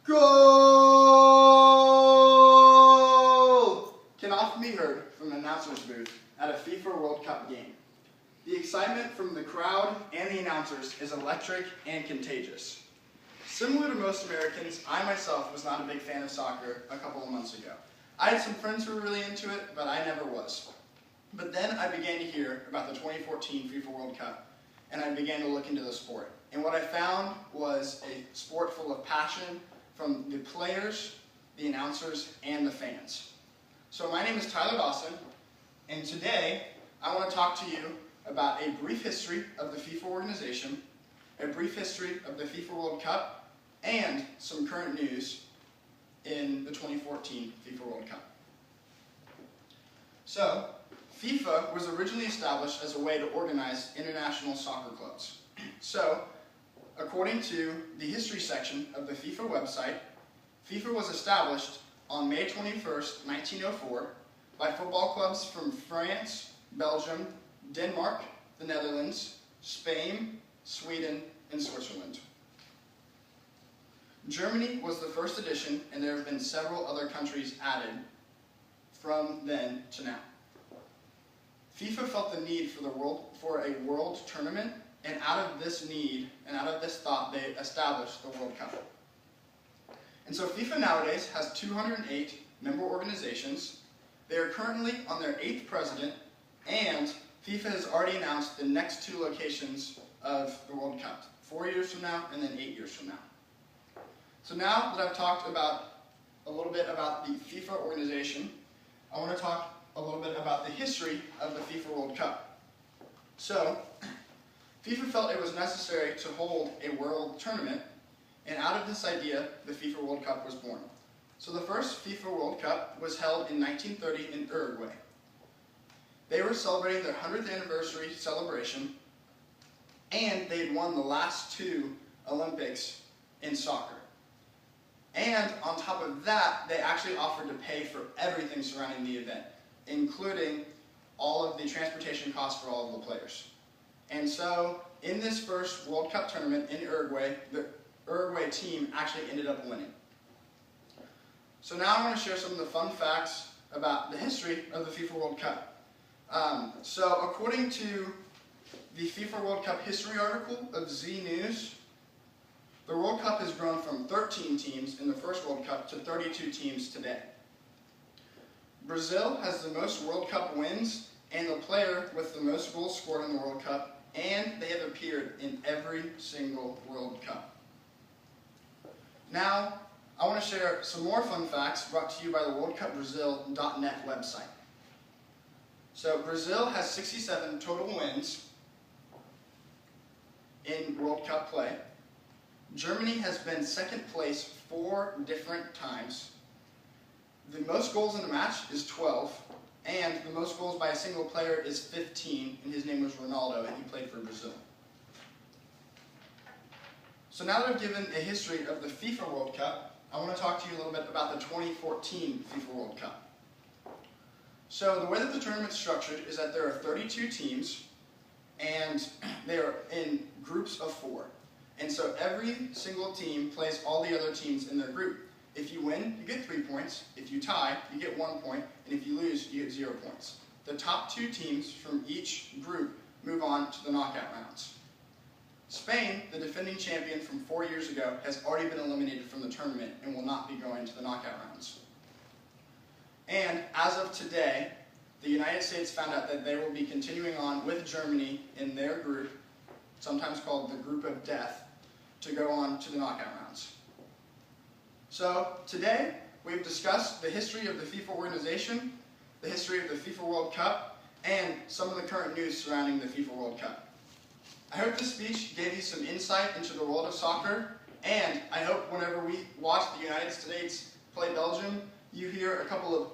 Goal! Can often be heard from an announcer's booth at a FIFA World Cup game. The excitement from the crowd and the announcers is electric and contagious. Similar to most Americans, I myself was not a big fan of soccer a couple of months ago. I had some friends who were really into it, but I never was. But then I began to hear about the 2014 FIFA World Cup, and I began to look into the sport. And what I found was a sport full of passion from the players, the announcers, and the fans. So my name is Tyler Dawson, and today I want to talk to you about a brief history of the FIFA organization, a brief history of the FIFA World Cup, and some current news in the 2014 FIFA World Cup. So, FIFA was originally established as a way to organize international soccer clubs. So, according to the history section of the FIFA website, FIFA was established on May 21st, 1904 by football clubs from France, Belgium, Denmark, the Netherlands, Spain, Sweden, and Switzerland. Germany was the first edition, and there have been several other countries added from then to now. FIFA felt the need for a world tournament, and out of this need, and out of this thought, they established the World Cup. And so FIFA nowadays has 208 member organizations. They are currently on their 8th president, and FIFA has already announced the next 2 locations of the World Cup, 4 years from now and then 8 years from now. So now that I've talked about a little bit about the FIFA organization, I want to talk a little bit about the history of the FIFA World Cup. So, FIFA felt it was necessary to hold a world tournament, and out of this idea, the FIFA World Cup was born. So the first FIFA World Cup was held in 1930 in Uruguay. They were celebrating their 100th anniversary celebration, and they had won the last 2 Olympics in soccer. And on top of that, they actually offered to pay for everything surrounding the event, including all of the transportation costs for all of the players. And so, in this first World Cup tournament in Uruguay, the Uruguay team actually ended up winning. So now I want to share some of the fun facts about the history of the FIFA World Cup. So according to the FIFA World Cup history article of Z News, the World Cup has grown from 13 teams in the first World Cup to 32 teams today. Brazil has the most World Cup wins and the player with the most goals scored in the World Cup, and they have appeared in every single World Cup. Now, I want to share some more fun facts brought to you by the WorldCupBrazil.net website. So Brazil has 67 total wins in World Cup play. Germany has been second place 4 different times. The most goals in a match is 12, and the most goals by a single player is 15, and his name was Ronaldo, and he played for Brazil. So now that I've given a history of the FIFA World Cup, I want to talk to you a little bit about the 2014 FIFA World Cup. So the way that the tournament's structured is that there are 32 teams, and they are in groups of 4. And so every single team plays all the other teams in their group. If you win, you get 3 points. If you tie, you get 1 point. And if you lose, you get 0 points. The top 2 teams from each group move on to the knockout rounds. Spain, the defending champion from 4 years ago, has already been eliminated from the tournament and will not be going to the knockout rounds. And as of today, the United States found out that they will be continuing on with Germany in their group, sometimes called the Group of Death, to go on to the knockout rounds. So today, we've discussed the history of the FIFA organization, the history of the FIFA World Cup, and some of the current news surrounding the FIFA World Cup. I hope this speech gave you some insight into the world of soccer, and I hope whenever we watch the United States play Belgium, you hear a couple of